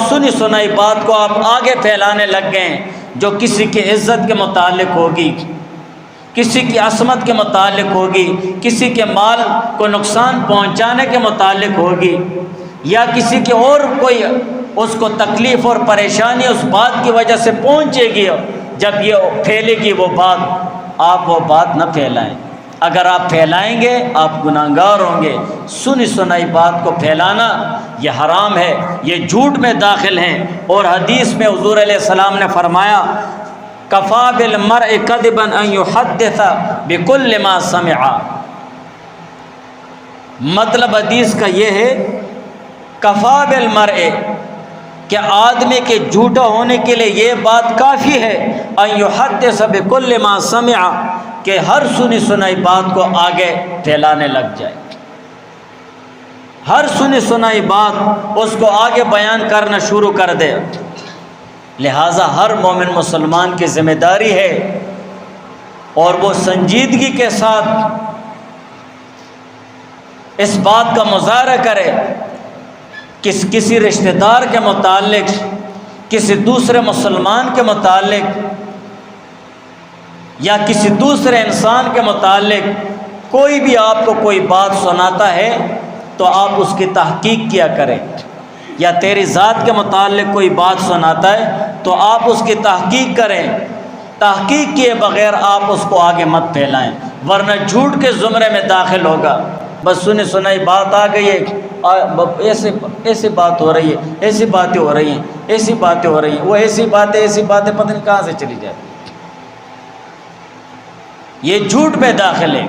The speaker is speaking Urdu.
سنی سنائی بات کو آپ آگے پھیلانے لگ گئے جو کسی کی عزت کے متعلق ہوگی، کسی کی عصمت کے متعلق ہوگی، کسی کے مال کو نقصان پہنچانے کے متعلق ہوگی، یا کسی کے اور کوئی اس کو تکلیف اور پریشانی اس بات کی وجہ سے پہنچے گی، جب یہ پھیلے گی وہ بات، آپ وہ بات نہ پھیلائیں۔ اگر آپ پھیلائیں گے آپ گناہگار ہوں گے۔ سنی سنائی بات کو پھیلانا یہ حرام ہے، یہ جھوٹ میں داخل ہیں۔ اور حدیث میں حضور علیہ السلام نے فرمایا کفا بالمرء کذبا ان یحدث بکل ما سمع، مطلب حدیث کا یہ ہے کفا بالمرء کہ آدمی کے جھوٹا ہونے کے لیے یہ بات کافی ہے ان یحدث بکل ما سمع کہ ہر سنی سنائی بات کو آگے پھیلانے لگ جائے، ہر سنی سنائی بات اس کو آگے بیان کرنا شروع کر دے۔ لہٰذا ہر مومن مسلمان کی ذمہ داری ہے اور وہ سنجیدگی کے ساتھ اس بات کا مظاہرہ کرے کہ کسی رشتہ دار کے متعلق، کسی دوسرے مسلمان کے متعلق یا کسی دوسرے انسان کے متعلق کوئی بھی آپ کو کوئی بات سناتا ہے تو آپ اس کی تحقیق کیا کریں، یا تیری ذات کے متعلق کوئی بات سناتا ہے تو آپ اس کی تحقیق کریں، تحقیق کیے بغیر آپ اس کو آگے مت پھیلائیں، ورنہ جھوٹ کے زمرے میں داخل ہوگا۔ بس سنی سنائی بات آ گئی ہے، ایسی بات ہو رہی ہے، ایسی باتیں ہو رہی ہیں، ایسی باتیں ہو رہی ہیں، وہ ایسی باتیں پتہ نہیں کہاں سے چلی جاتی، یہ جھوٹ میں داخل ہے۔